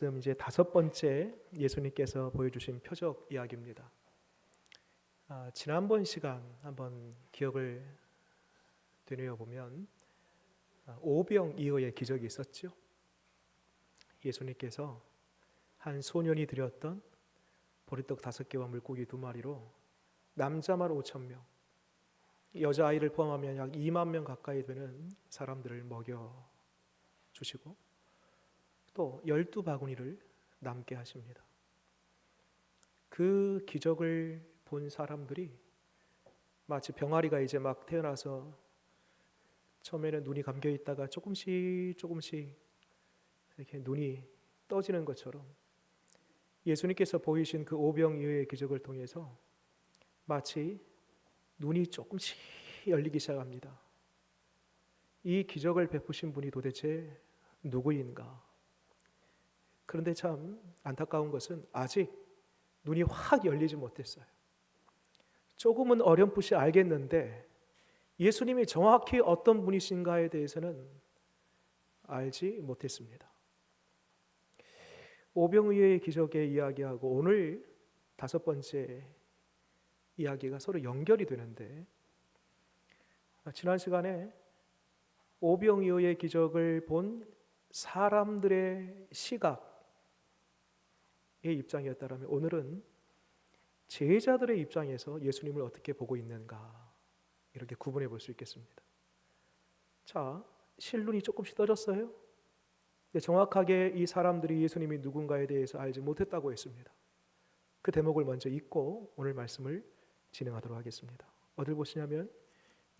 지금 이제 다섯 번째 예수님께서 보여주신 표적 이야기입니다. 지난번 시간 한번 기억을 되뇌어 보면 오병이어의 기적이 있었죠. 예수님께서 한 소년이 드렸던 보리떡 5개와 물고기 2마리로 남자만 5,000명, 여자아이를 포함하면 약 2만 명 가까이 되는 사람들을 먹여 주시고 또 12바구니를 남게 하십니다. 그 기적을 본 사람들이 마치 병아리가 이제 막 태어나서 처음에는 눈이 감겨 있다가 조금씩 이렇게 눈이 떠지는 것처럼 예수님께서 보이신 그 오병이어의 기적을 통해서 마치 눈이 조금씩 열리기 시작합니다. 이 기적을 베푸신 분이 도대체 누구인가? 그런데 참 안타까운 것은 아직 눈이 확 열리지 못했어요. 조금은 어렴풋이 알겠는데 예수님이 정확히 어떤 분이신가에 대해서는 알지 못했습니다. 오병이어의 기적의 이야기하고 오늘 다섯 번째 이야기가 서로 연결이 되는데, 지난 시간에 오병이어의 기적을 본 사람들의 시각의 입장이었다면 오늘은 제자들의 입장에서 예수님을 어떻게 보고 있는가, 이렇게 구분해 볼 수 있겠습니다. 자, 실눈이 조금씩 떠졌어요. 근데 정확하게 이 사람들이 예수님이 누군가에 대해서 알지 못했다고 했습니다. 그 대목을 먼저 읽고 오늘 말씀을 진행하도록 하겠습니다. 어딜 보시냐면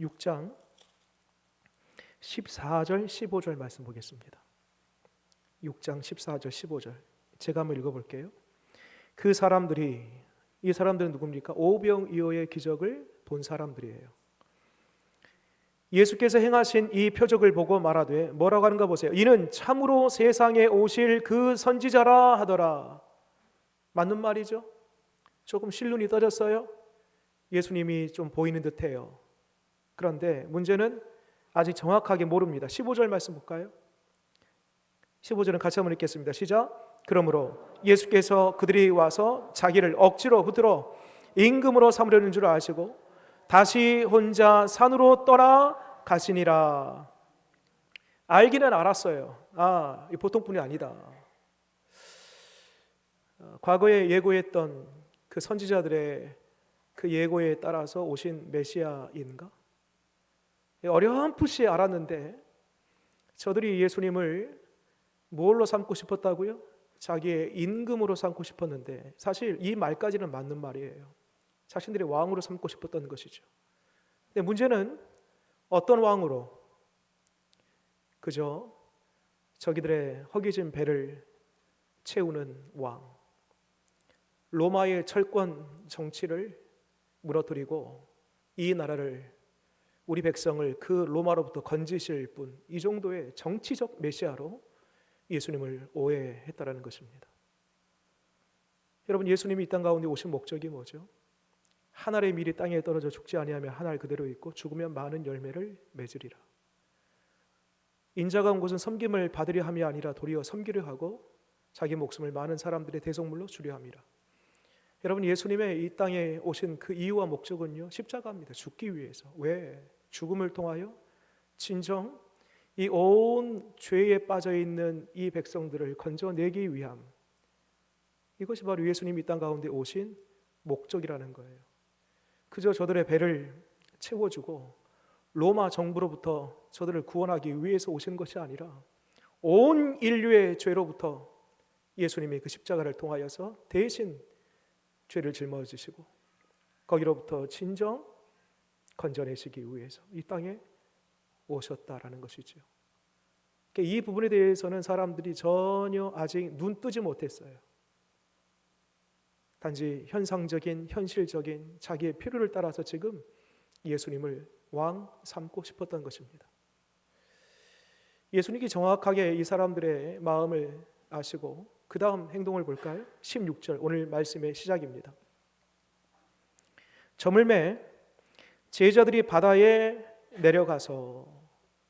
6장 14절 15절 말씀 보겠습니다. 6장 14절 15절 제가 한번 읽어볼게요. 이 사람들은 누굽니까? 오병이어의 기적을 본 사람들이에요. 예수께서 행하신 이 표적을 보고 말하되, 뭐라고 하는가 보세요. 이는 참으로 세상에 오실 그 선지자라 하더라. 맞는 말이죠. 조금 실눈이 떠졌어요. 예수님이 좀 보이는 듯해요. 그런데 문제는 아직 정확하게 모릅니다. 15절 말씀 볼까요? 15절은 같이 한번 읽겠습니다. 시작. 그러므로 예수께서 그들이 와서 자기를 억지로 붙들어 임금으로 삼으려는 줄 아시고 다시 혼자 산으로 떠나 가시니라. 알기는 알았어요. 이 보통 분이 아니다. 과거에 예고했던 그 선지자들의 그 예고에 따라서 오신 메시아인가? 어렴풋이 알았는데 저들이 예수님을 뭘로 삼고 싶었다고요? 자기의 임금으로 삼고 싶었는데 사실 이 말까지는 맞는 말이에요. 자신들의 왕으로 삼고 싶었던 것이죠. 근데 문제는 어떤 왕으로? 그저 저기들의 허기진 배를 채우는 왕, 로마의 철권 정치를 무너뜨리고 이 나라를, 우리 백성을 그 로마로부터 건지실 분, 이 정도의 정치적 메시아로 예수님을 오해했다라는 것입니다. 여러분, 예수님이 이 땅 가운데 오신 목적이 뭐죠? 한 알의 밀이 땅에 떨어져 죽지 아니하며 한 알 그대로 있고 죽으면 많은 열매를 맺으리라. 인자가 온 곳은 섬김을 받으려 함이 아니라 도리어 섬기려 하고 자기 목숨을 많은 사람들의 대속물로 주려 함이라. 여러분, 예수님의 이 땅에 오신 그 이유와 목적은요, 십자가입니다. 죽기 위해서. 왜? 죽음을 통하여 진정 이 온 죄에 빠져 있는 이 백성들을 건져내기 위함. 이것이 바로 예수님이 이 땅 가운데 오신 목적이라는 거예요. 그저 저들의 배를 채워주고 로마 정부로부터 저들을 구원하기 위해서 오신 것이 아니라 온 인류의 죄로부터 예수님이 그 십자가를 통하여서 대신 죄를 짊어지시고 거기로부터 진정 건져내시기 위해서 이 땅에 오셨다라는 것이죠. 이 부분에 대해서는 사람들이 전혀 아직 눈 뜨지 못했어요. 단지 현상적인, 현실적인 자기의 필요를 따라서 지금 예수님을 왕 삼고 싶었던 것입니다. 예수님이 정확하게 이 사람들의 마음을 아시고 그 다음 행동을 볼까요? 16절 오늘 말씀의 시작입니다. 저물매 제자들이 바다에 내려가서,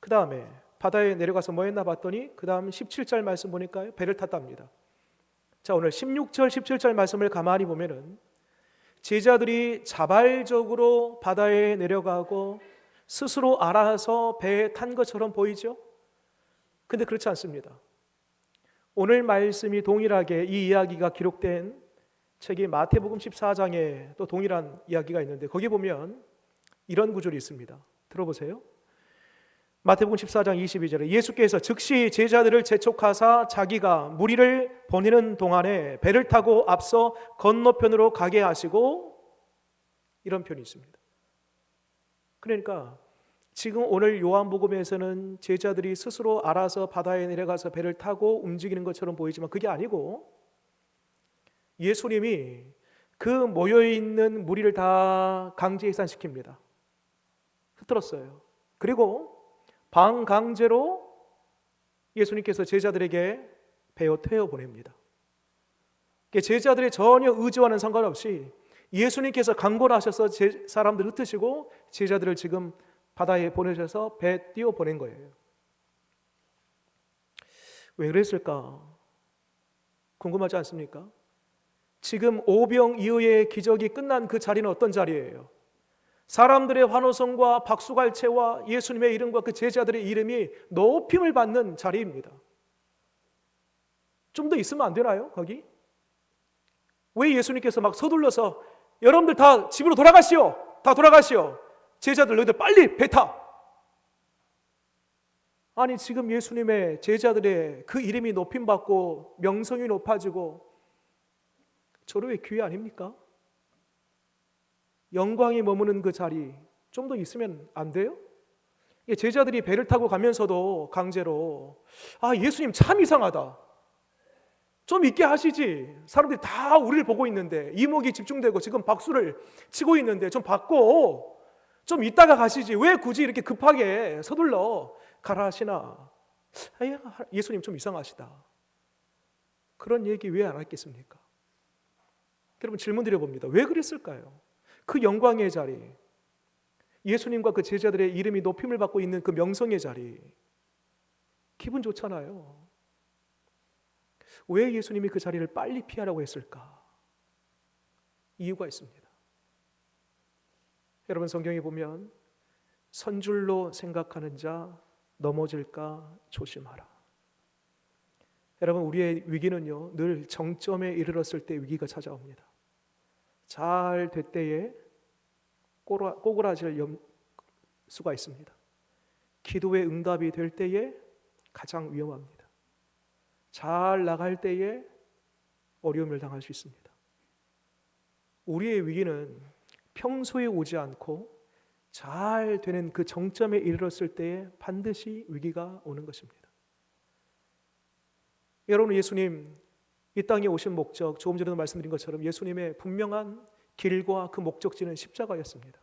그 다음에 바다에 내려가서 뭐 했나 봤더니 그 다음 17절 말씀 보니까요, 배를 탔답니다. 자, 오늘 16절, 17절 말씀을 가만히 보면은 제자들이 자발적으로 바다에 내려가고 스스로 알아서 배에 탄 것처럼 보이죠? 근데 그렇지 않습니다. 오늘 말씀이 동일하게 이 이야기가 기록된 책이 마태복음 14장에 또 동일한 이야기가 있는데 거기 보면 이런 구절이 있습니다. 들어보세요. 마태복음 14장 22절에 예수께서 즉시 제자들을 재촉하사 자기가 무리를 보내는 동안에 배를 타고 앞서 건너편으로 가게 하시고, 이런 표현이 있습니다. 그러니까 지금 오늘 요한복음에서는 제자들이 스스로 알아서 바다에 내려가서 배를 타고 움직이는 것처럼 보이지만 그게 아니고 예수님이 그 모여있는 무리를 다 강제 해산시킵니다. 흩어졌어요. 그리고 방강제로 예수님께서 제자들에게 태워 보냅니다. 제자들의 전혀 의지와는 상관없이 예수님께서 강권을 하셔서 사람들을 흩으시고 제자들을 지금 바다에 보내셔서 배 띄워 보낸 거예요. 왜 그랬을까? 궁금하지 않습니까? 지금 오병 이후의 기적이 끝난 그 자리는 어떤 자리예요? 사람들의 환호성과 박수갈채와 예수님의 이름과 그 제자들의 이름이 높임을 받는 자리입니다. 좀 더 있으면 안 되나요? 거기? 왜 예수님께서 막 서둘러서 여러분들 다 집으로 돌아가시오. 다 돌아가시오. 제자들 너희들 빨리 배 타. 아니 지금 예수님의 제자들의 그 이름이 높임받고 명성이 높아지고 저로의 기회 아닙니까? 영광이 머무는 그 자리 좀 더 있으면 안 돼요? 제자들이 배를 타고 가면서도 강제로 예수님 참 이상하다. 좀 있게 하시지. 사람들이 다 우리를 보고 있는데 이목이 집중되고 지금 박수를 치고 있는데 좀 받고 좀 있다가 가시지. 왜 굳이 이렇게 급하게 서둘러 가라 하시나? 예수님 좀 이상하시다. 그런 얘기 왜 안 했겠습니까? 여러분 질문 드려봅니다. 왜 그랬을까요? 그 영광의 자리, 예수님과 그 제자들의 이름이 높임을 받고 있는 그 명성의 자리, 기분 좋잖아요. 왜 예수님이 그 자리를 빨리 피하라고 했을까? 이유가 있습니다. 여러분 성경에 보면 선줄로 생각하는 자 넘어질까 조심하라. 여러분 우리의 위기는요 늘 정점에 이르렀을 때 위기가 찾아옵니다. 잘 될 때에 꼬꾸라질 수가 있습니다. 기도의 응답이 될 때에 가장 위험합니다. 잘 나갈 때에 어려움을 당할 수 있습니다. 우리의 위기는 평소에 오지 않고 잘 되는 그 정점에 이르렀을 때에 반드시 위기가 오는 것입니다. 여러분 예수님 이 땅에 오신 목적, 조금 전에도 말씀드린 것처럼 예수님의 분명한 길과 그 목적지는 십자가였습니다.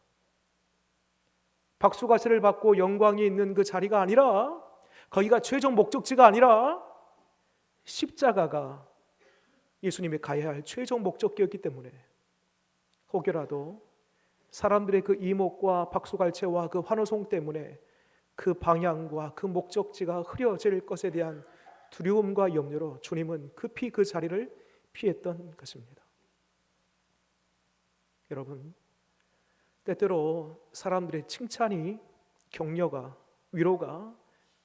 박수가시를 받고 영광이 있는 그 자리가 아니라, 거기가 최종 목적지가 아니라 십자가가 예수님이 가야 할 최종 목적지였기 때문에 혹여라도 사람들의 그 이목과 박수갈채와 그 환호성 때문에 그 방향과 그 목적지가 흐려질 것에 대한 두려움과 염려로 주님은 급히 그 자리를 피했던 것입니다. 여러분, 때때로 사람들의 칭찬이, 격려가, 위로가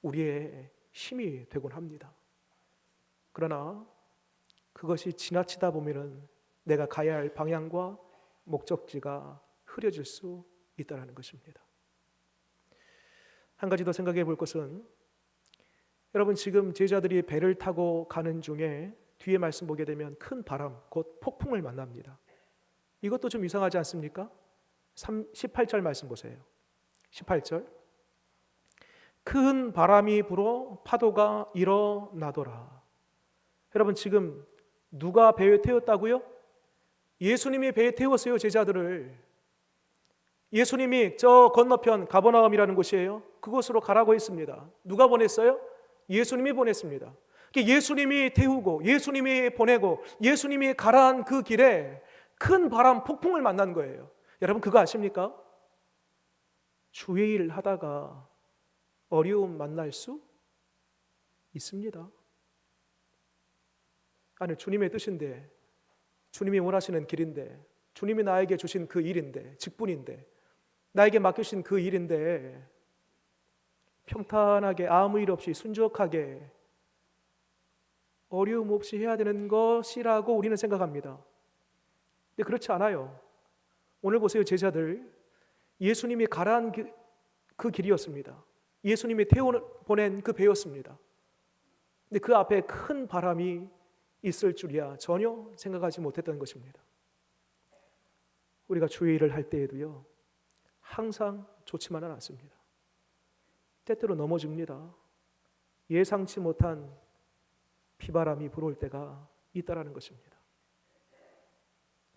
우리의 힘이 되곤 합니다. 그러나 그것이 지나치다 보면은 내가 가야 할 방향과 목적지가 흐려질 수 있다는 것입니다. 한 가지 더 생각해 볼 것은, 여러분 지금 제자들이 배를 타고 가는 중에 뒤에 말씀 보게 되면 큰 바람, 곧 폭풍을 만납니다. 이것도 좀 이상하지 않습니까? 18절 말씀 보세요. 18절, 큰 바람이 불어 파도가 일어나더라. 여러분 지금 누가 배에 태웠다고요? 예수님이 배에 태웠어요. 제자들을. 예수님이 저 건너편 가버나움이라는 곳이에요. 그곳으로 가라고 했습니다. 누가 보냈어요? 예수님이 보냈습니다. 예수님이 태우고 예수님이 보내고 예수님이 가라한 그 길에 큰 바람, 폭풍을 만난 거예요. 여러분 그거 아십니까? 주의 일 하다가 어려움 만날 수 있습니다. 아니, 주님의 뜻인데, 주님이 원하시는 길인데, 주님이 나에게 주신 그 일인데, 직분인데, 나에게 맡기신 그 일인데 평탄하게 아무 일 없이 순적하게 어려움 없이 해야 되는 것이라고 우리는 생각합니다. 근데 그렇지 않아요. 오늘 보세요, 제자들. 예수님이 가라한 그 길이었습니다. 예수님이 태워보낸 그 배였습니다. 근데 그 앞에 큰 바람이 있을 줄이야 전혀 생각하지 못했던 것입니다. 우리가 주의 일을 할 때에도요, 항상 좋지만은 않습니다. 때때로 넘어집니다. 예상치 못한 비바람이 불어올 때가 있다라는 것입니다.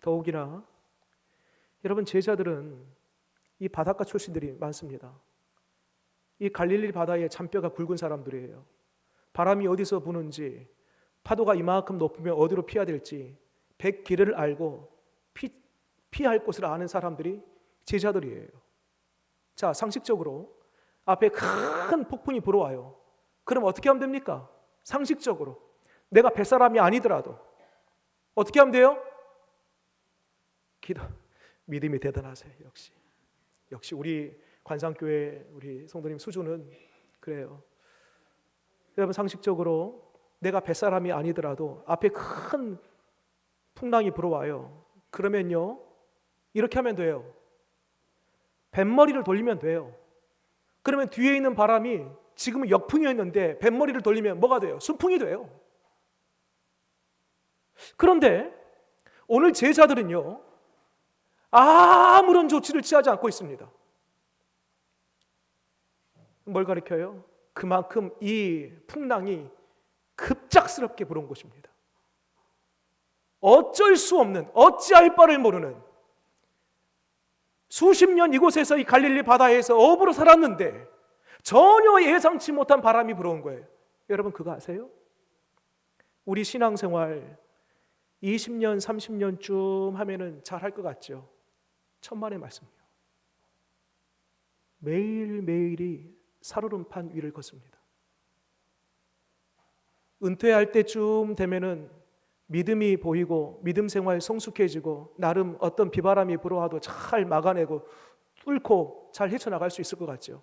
더욱이나 여러분, 제자들은 이 바닷가 출신들이 많습니다. 이 갈릴리 바다의 잔뼈가 굵은 사람들이에요. 바람이 어디서 부는지, 파도가 이만큼 높으면 어디로 피해야 될지 백길을 알고 피할 곳을 아는 사람들이 제자들이에요. 자, 상식적으로 앞에 큰 폭풍이 불어와요. 그럼 어떻게 하면 됩니까? 상식적으로 내가 뱃사람이 아니더라도 어떻게 하면 돼요? 기도. 믿음이 대단하세요. 역시 우리 관상교회 우리 성도님 수준은 그래요. 여러분, 상식적으로 내가 뱃사람이 아니더라도 앞에 큰 풍랑이 불어와요. 그러면요, 이렇게 하면 돼요. 뱃머리를 돌리면 돼요. 그러면 뒤에 있는 바람이 지금은 역풍이었는데 뱃머리를 돌리면 뭐가 돼요? 순풍이 돼요. 그런데 오늘 제자들은요, 아무런 조치를 취하지 않고 있습니다. 뭘 가리켜요? 그만큼 이 풍랑이 급작스럽게 불어온 것입니다. 어쩔 수 없는, 어찌할 바를 모르는, 수십 년 이곳에서 이 갈릴리 바다에서 어부로 살았는데 전혀 예상치 못한 바람이 불어온 거예요. 여러분, 그거 아세요? 우리 신앙생활 20년, 30년쯤 하면은 잘할 것 같죠? 천만의 말씀이요. 매일매일이 살얼음판 위를 걷습니다. 은퇴할 때쯤 되면은 믿음이 보이고 믿음 생활 성숙해지고 나름 어떤 비바람이 불어와도 잘 막아내고 뚫고 잘 헤쳐나갈 수 있을 것 같죠?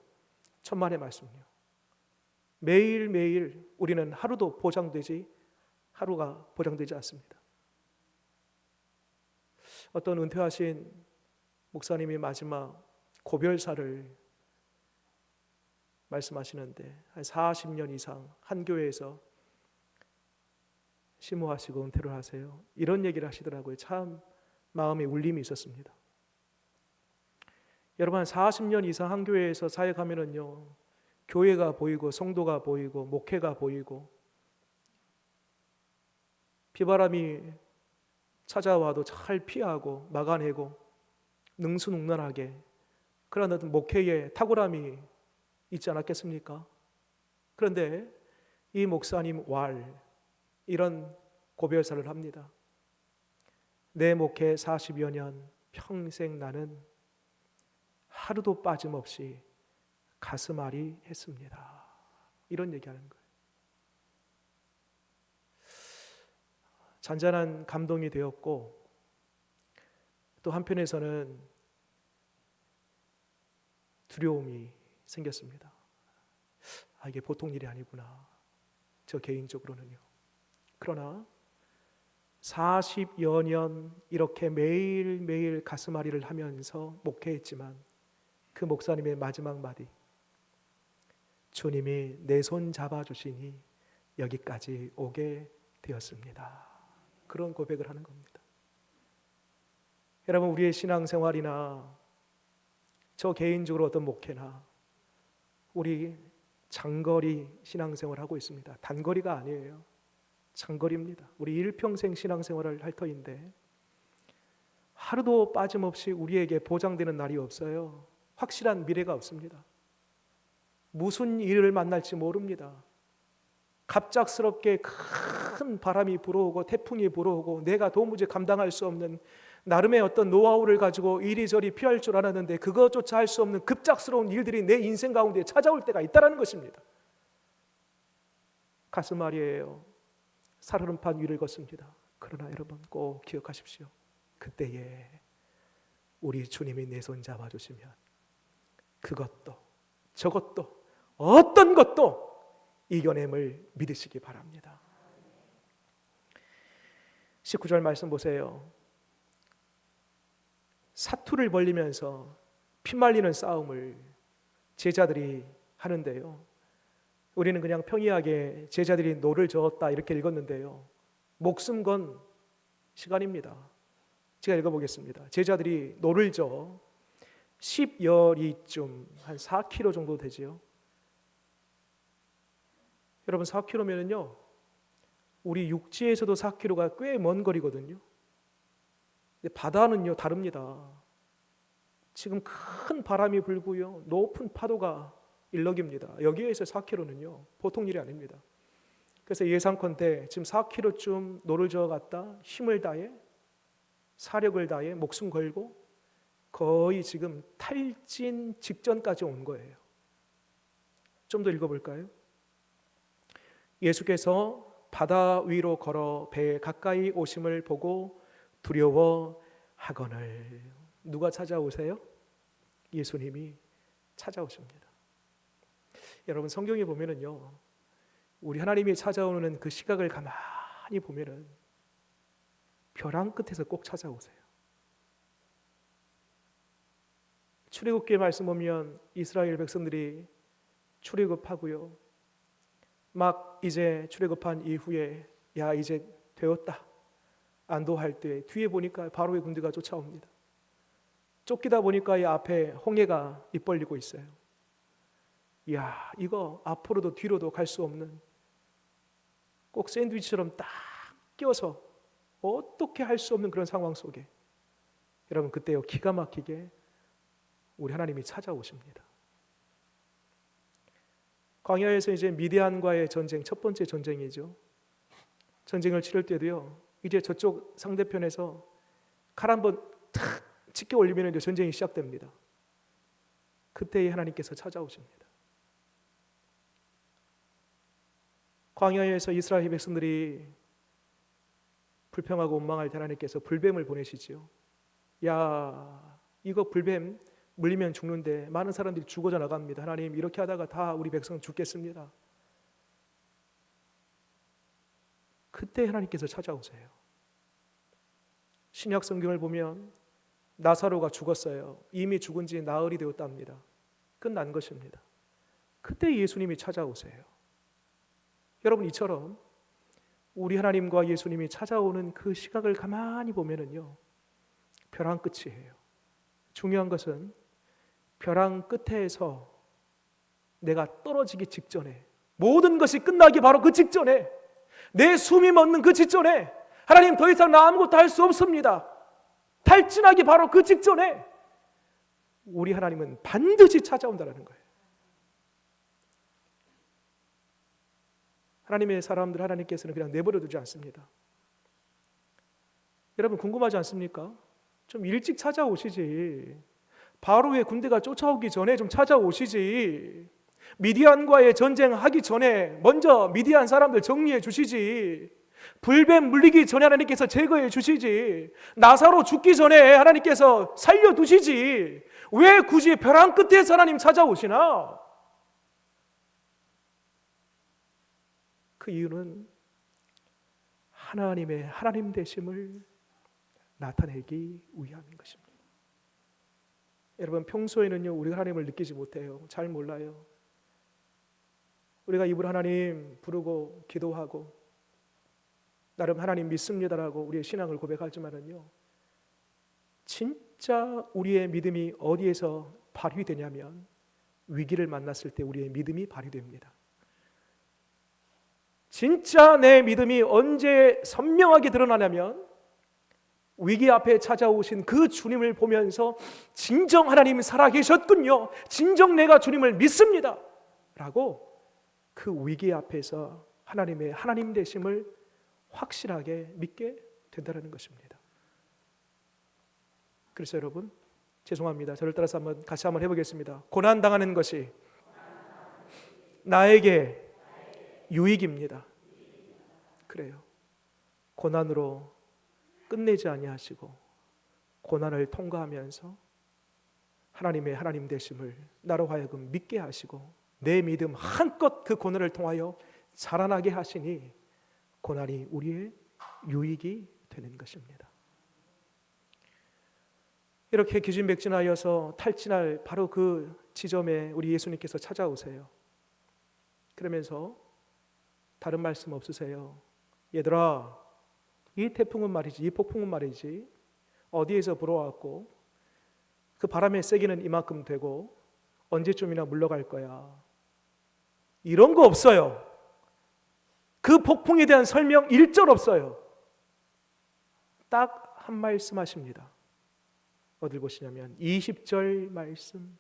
천만의 말씀이요. 매일매일 우리는 하루가 보장되지 않습니다. 어떤 은퇴하신 목사님이 마지막 고별사를 말씀하시는데 한 40년 이상 한 교회에서 심호하시고 은퇴를 하세요. 이런 얘기를 하시더라고요. 참 마음에 울림이 있었습니다. 여러분, 한 40년 이상 한 교회에서 사역하면은요, 교회가 보이고 성도가 보이고 목회가 보이고 비바람이 찾아와도 잘 피하고 막아내고 능수능란하게 그런 어떤 목회에 탁월함이 있지 않았겠습니까? 그런데 이 목사님 이런 고별사를 합니다. 내 목회 40여 년 평생 나는 하루도 빠짐없이 가슴앓이 했습니다. 이런 얘기하는 거예요. 잔잔한 감동이 되었고 또 한편에서는 두려움이 생겼습니다. 이게 보통 일이 아니구나. 저 개인적으로는요. 그러나 40여 년 이렇게 매일매일 가슴앓이를 하면서 목회했지만 그 목사님의 마지막 마디, 주님이 내 손 잡아주시니 여기까지 오게 되었습니다. 그런 고백을 하는 겁니다. 여러분, 우리의 신앙생활이나 저 개인적으로 어떤 목회나 우리 장거리 신앙생활을 하고 있습니다. 단거리가 아니에요. 장거리입니다. 우리 일평생 신앙생활을 할 터인데 하루도 빠짐없이 우리에게 보장되는 날이 없어요. 확실한 미래가 없습니다. 무슨 일을 만날지 모릅니다. 갑작스럽게 큰 바람이 불어오고 태풍이 불어오고 내가 도무지 감당할 수 없는 나름의 어떤 노하우를 가지고 이리저리 피할 줄 알았는데 그것조차 할 수 없는 급작스러운 일들이 내 인생 가운데 찾아올 때가 있다는 것입니다. 가슴앓이에요. 살얼음판 위를 걷습니다. 그러나 여러분 꼭 기억하십시오. 그때에 우리 주님이 내 손 잡아주시면 그것도 저것도 어떤 것도 이겨냄을 믿으시기 바랍니다. 19절 말씀 보세요. 사투를 벌리면서 피말리는 싸움을 제자들이 하는데요. 우리는 그냥 평이하게 제자들이 노를 저었다 이렇게 읽었는데요. 목숨 건 시간입니다. 제가 읽어보겠습니다. 제자들이 노를 저어 10여리쯤 한 4km 정도 되지요. 여러분 4km면은요 우리 육지에서도 4km가 꽤 먼 거리거든요. 근데 바다는요 다릅니다. 지금 큰 바람이 불고요 높은 파도가 일럭입니다. 여기에서 4km는요 보통 일이 아닙니다. 그래서 예상컨대 지금 4km쯤 노를 저어갔다 힘을 다해 사력을 다해 목숨 걸고 거의 지금 탈진 직전까지 온 거예요. 좀 더 읽어볼까요? 예수께서 바다 위로 걸어 배에 가까이 오심을 보고 두려워하거늘. 누가 찾아오세요? 예수님이 찾아오십니다. 여러분 성경에 보면은요 우리 하나님이 찾아오는 그 시각을 가만히 보면은 벼랑 끝에서 꼭 찾아오세요. 출애굽기의 말씀 보면 이스라엘 백성들이 출애굽하고요 막 이제 출애굽한 이후에 야 이제 되었다 안도할 때 뒤에 보니까 바로의 군대가 쫓아옵니다. 쫓기다 보니까 이 앞에 홍해가 입벌리고 있어요. 야 이거 앞으로도 뒤로도 갈 수 없는 꼭 샌드위치처럼 딱 껴서 어떻게 할 수 없는 그런 상황 속에 여러분 그때요 기가 막히게 우리 하나님이 찾아오십니다. 광야에서 이제 미디안과의 전쟁, 첫 번째 전쟁이죠. 전쟁을 치를 때도요 이제 저쪽 상대편에서 칼 한번 탁 찢겨 올리면 이제 전쟁이 시작됩니다. 그때에 하나님께서 찾아오십니다. 광야에서 이스라엘 백성들이 불평하고 원망할 때 하나님께서 불뱀을 보내시지요. 야 이거 불뱀 물리면 죽는데 많은 사람들이 죽어져 나갑니다. 하나님 이렇게 하다가 다 우리 백성 죽겠습니다. 그때 하나님께서 찾아오세요. 신약 성경을 보면 나사로가 죽었어요. 이미 죽은 지 나흘이 되었답니다. 끝난 것입니다. 그때 예수님이 찾아오세요. 여러분 이처럼 우리 하나님과 예수님이 찾아오는 그 시각을 가만히 보면은요 벼랑 끝이에요. 중요한 것은 벼랑 끝에서 내가 떨어지기 직전에 모든 것이 끝나기 바로 그 직전에 내 숨이 멎는 그 직전에 하나님 더 이상 나 아무것도 할 수 없습니다. 탈진하기 바로 그 직전에 우리 하나님은 반드시 찾아온다는 거예요. 하나님의 사람들 하나님께서는 그냥 내버려 두지 않습니다. 여러분 궁금하지 않습니까? 좀 일찍 찾아오시지. 바로의 군대가 쫓아오기 전에 좀 찾아오시지. 미디안과의 전쟁하기 전에 먼저 미디안 사람들 정리해 주시지. 불뱀 물리기 전에 하나님께서 제거해 주시지. 나사로 죽기 전에 하나님께서 살려두시지. 왜 굳이 벼랑 끝에서 하나님 찾아오시나? 그 이유는 하나님의 하나님 되심을 나타내기 위함인 것입니다. 여러분 평소에는요 우리가 하나님을 느끼지 못해요. 잘 몰라요. 우리가 입으로 하나님 부르고 기도하고 나름 하나님 믿습니다라고 우리의 신앙을 고백하지만은요 진짜 우리의 믿음이 어디에서 발휘되냐면 위기를 만났을 때 우리의 믿음이 발휘됩니다. 진짜 내 믿음이 언제 선명하게 드러나냐면 위기 앞에 찾아오신 그 주님을 보면서 진정 하나님이 살아계셨군요. 진정 내가 주님을 믿습니다. 라고 그 위기 앞에서 하나님의 하나님 되심을 확실하게 믿게 된다는 것입니다. 그래서 여러분 죄송합니다. 저를 따라서 같이 한번 해보겠습니다. 고난당하는 것이 나에게 유익입니다. 그래요. 고난으로 끝내지 아니하시고 고난을 통과하면서 하나님의 하나님 되심을 나로 하여금 믿게 하시고 내 믿음 한껏 그 고난을 통하여 자라나게 하시니 고난이 우리의 유익이 되는 것입니다. 이렇게 기진맥진하여서 탈진할 바로 그 지점에 우리 예수님께서 찾아오세요. 그러면서 다른 말씀 없으세요? 얘들아, 이 태풍은 말이지, 이 폭풍은 말이지 어디에서 불어왔고 그 바람의 세기는 이만큼 되고 언제쯤이나 물러갈 거야. 이런 거 없어요. 그 폭풍에 대한 설명 1절 없어요. 딱 한 말씀 하십니다. 어딜 보시냐면 20절 말씀.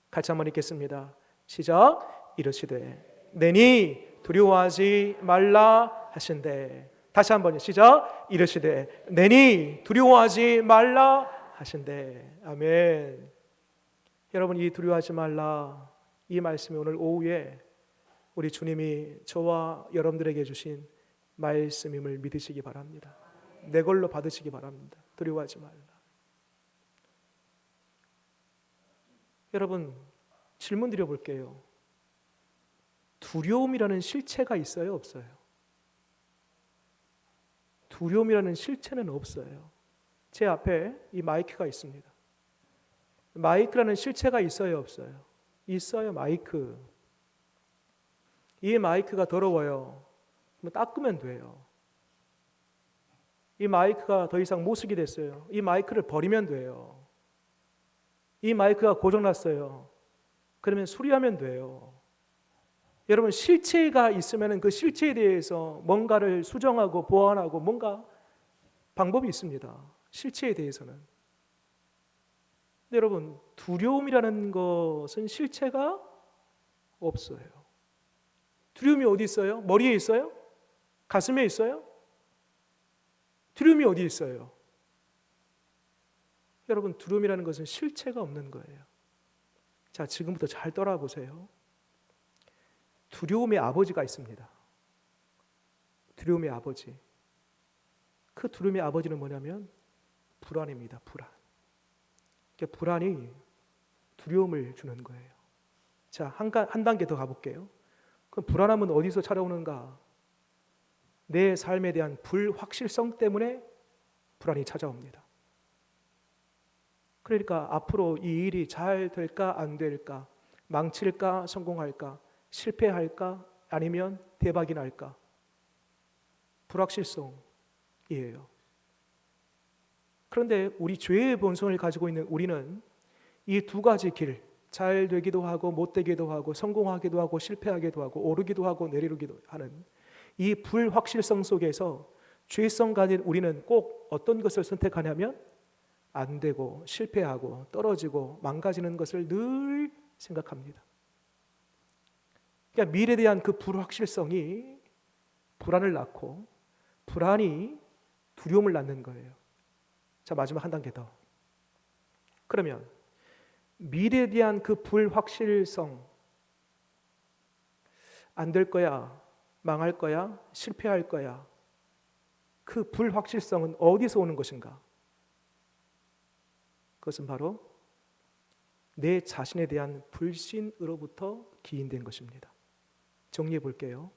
같이 한번 읽겠습니다. 시작. 이르시되 내니 두려워하지 말라 하신대. 다시 한번요. 시작. 이르시되 내니 두려워하지 말라 하신대. 아멘. 여러분, 이 두려워하지 말라 이 말씀이 오늘 오후에 우리 주님이 저와 여러분들에게 주신 말씀임을 믿으시기 바랍니다. 내 걸로 받으시기 바랍니다. 두려워하지 말라. 여러분, 질문 드려볼게요. 두려움이라는 실체가 있어요, 없어요? 두려움이라는 실체는 없어요. 제 앞에 이 마이크가 있습니다. 마이크라는 실체가 있어요, 없어요? 있어요, 마이크. 이 마이크가 더러워요. 그럼 닦으면 돼요. 이 마이크가 더 이상 못 쓰게 됐어요. 이 마이크를 버리면 돼요. 이 마이크가 고장났어요. 그러면 수리하면 돼요. 여러분, 실체가 있으면 그 실체에 대해서 뭔가를 수정하고 보완하고 뭔가 방법이 있습니다. 실체에 대해서는. 근데 여러분, 두려움이라는 것은 실체가 없어요. 두려움이 어디 있어요? 머리에 있어요? 가슴에 있어요? 두려움이 어디 있어요? 여러분, 두려움이라는 것은 실체가 없는 거예요. 자, 지금부터 잘 따라보세요. 두려움의 아버지가 있습니다. 두려움의 아버지. 그 두려움의 아버지는 뭐냐면 불안입니다. 불안. 그러니까 불안이 두려움을 주는 거예요. 자, 한 단계 더 가볼게요. 그럼 불안함은 어디서 찾아오는가? 내 삶에 대한 불확실성 때문에 불안이 찾아옵니다. 그러니까 앞으로 이 일이 잘 될까 안 될까, 망칠까 성공할까, 실패할까 아니면 대박이 날까, 불확실성이에요. 그런데 우리 죄의 본성을 가지고 있는 우리는 이 두 가지 길, 잘 되기도 하고 못 되기도 하고 성공하기도 하고 실패하기도 하고 오르기도 하고 내리기도 하는 이 불확실성 속에서 죄성 가진 우리는 꼭 어떤 것을 선택하냐면 안 되고 실패하고 떨어지고 망가지는 것을 늘 생각합니다. 그러니까 미래에 대한 그 불확실성이 불안을 낳고 불안이 두려움을 낳는 거예요. 자, 마지막 한 단계 더. 그러면 미래에 대한 그 불확실성, 안 될 거야, 망할 거야, 실패할 거야, 그 불확실성은 어디서 오는 것인가? 그것은 바로 내 자신에 대한 불신으로부터 기인된 것입니다. 정리해 볼게요.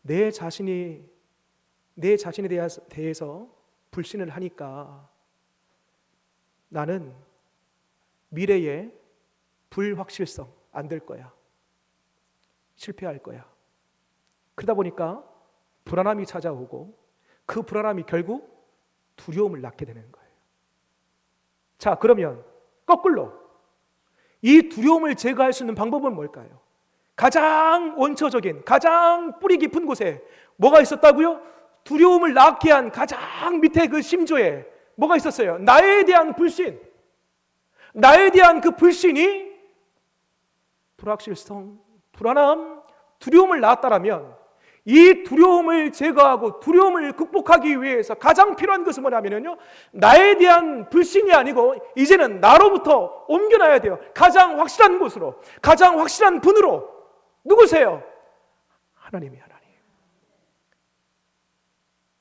내 자신에 대해서 불신을 하니까 나는 미래의 불확실성, 안 될 거야, 실패할 거야. 그러다 보니까 불안함이 찾아오고 그 불안함이 결국 두려움을 낳게 되는 거예요. 자, 그러면 거꾸로 이 두려움을 제거할 수 있는 방법은 뭘까요? 가장 원초적인, 가장 뿌리 깊은 곳에 뭐가 있었다고요? 두려움을 낳게 한 가장 밑에 그 심조에 뭐가 있었어요? 나에 대한 불신. 나에 대한 그 불신이 불확실성, 불안함, 두려움을 낳았다라면 이 두려움을 제거하고 두려움을 극복하기 위해서 가장 필요한 것은 뭐냐면요, 나에 대한 불신이 아니고 이제는 나로부터 옮겨놔야 돼요. 가장 확실한 곳으로, 가장 확실한 분으로. 누구세요? 하나님이 하나님.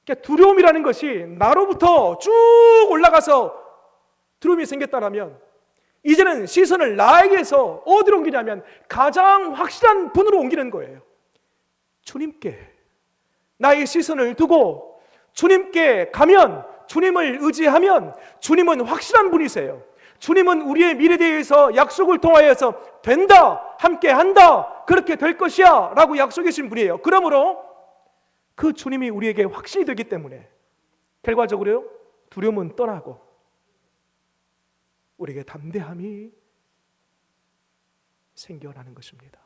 그러니까 두려움이라는 것이 나로부터 쭉 올라가서 두려움이 생겼다면 이제는 시선을 나에게서 어디로 옮기냐면 가장 확실한 분으로 옮기는 거예요. 주님께 나의 시선을 두고 주님께 가면, 주님을 의지하면 주님은 확실한 분이세요. 주님은 우리의 미래에 대해서 약속을 통하여서 된다, 함께 한다, 그렇게 될 것이야 라고 약속해 주신 분이에요. 그러므로 그 주님이 우리에게 확신이 되기 때문에 결과적으로 두려움은 떠나고 우리에게 담대함이 생겨나는 것입니다.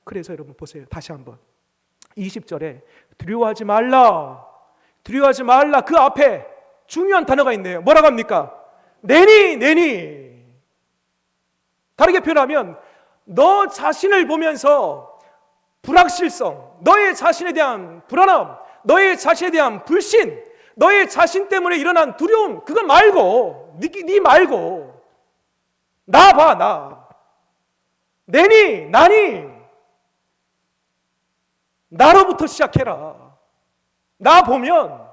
그래서 여러분 보세요. 다시 한번 20절에 두려워하지 말라, 두려워하지 말라, 그 앞에 중요한 단어가 있네요. 뭐라고 합니까? 내니. 다르게 표현하면 너 자신을 보면서 불확실성, 너의 자신에 대한 불안함, 너의 자신에 대한 불신, 너의 자신 때문에 일어난 두려움, 그거 말고, 네 말고 나 봐, 나. 내니, 나니. 나로부터 시작해라. 나 보면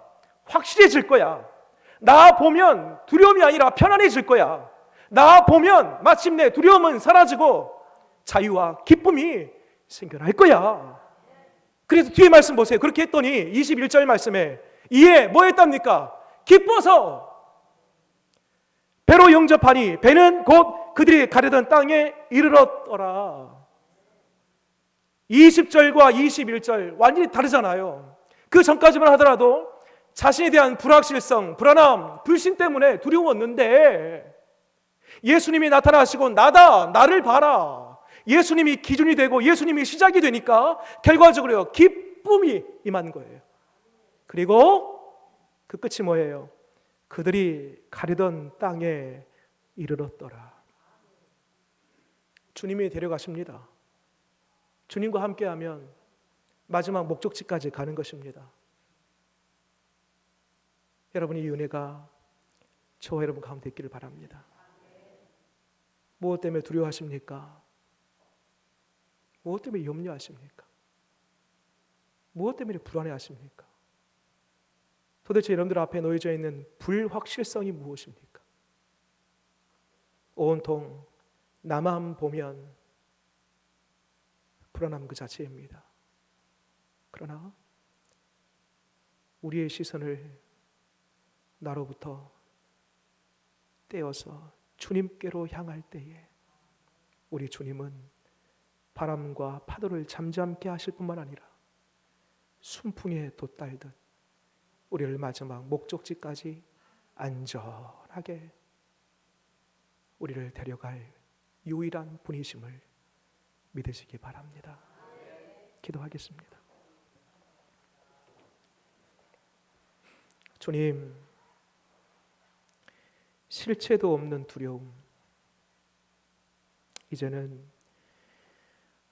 확실해질 거야. 나 보면 두려움이 아니라 편안해질 거야. 나 보면 마침내 두려움은 사라지고 자유와 기쁨이 생겨날 거야. 그래서 뒤에 말씀 보세요. 그렇게 했더니 21절 말씀에 이에 뭐 했답니까? 기뻐서 배로 영접하니 배는 곧 그들이 가려던 땅에 이르렀더라. 20절과 21절 완전히 다르잖아요. 그 전까지만 하더라도 자신에 대한 불확실성, 불안함, 불신 때문에 두려웠는데 예수님이 나타나시고 나다, 나를 봐라. 예수님이 기준이 되고 예수님이 시작이 되니까 결과적으로 기쁨이 임한 거예요. 그리고 그 끝이 뭐예요? 그들이 가려던 땅에 이르렀더라. 주님이 데려가십니다. 주님과 함께하면 마지막 목적지까지 가는 것입니다. 여러분, 이 은혜가 저와 여러분 가운데 있기를 바랍니다. 무엇 때문에 두려워하십니까? 무엇 때문에 염려하십니까? 무엇 때문에 불안해하십니까? 도대체 여러분들 앞에 놓여져 있는 불확실성이 무엇입니까? 온통 나만 보면 불안함 그 자체입니다. 그러나 우리의 시선을 나로부터 떼어서 주님께로 향할 때에 우리 주님은 바람과 파도를 잠잠케 하실 뿐만 아니라 순풍에 돛달듯 우리를 마지막 목적지까지 안전하게 우리를 데려갈 유일한 분이심을 믿으시기 바랍니다. 기도하겠습니다. 주님, 실체도 없는 두려움, 이제는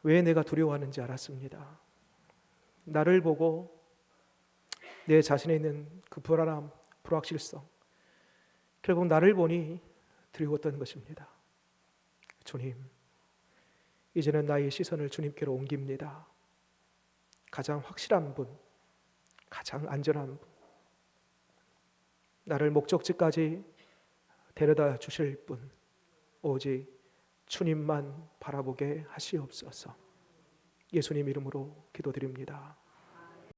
왜 내가 두려워하는지 알았습니다. 나를 보고 내 자신에 있는 그 불안함, 불확실성, 결국 나를 보니 두려웠던 것입니다. 주님, 이제는 나의 시선을 주님께로 옮깁니다. 가장 확실한 분, 가장 안전한 분, 나를 목적지까지 데려다 주실 분, 오직 주님만 바라보게 하시옵소서. 예수님 이름으로 기도드립니다.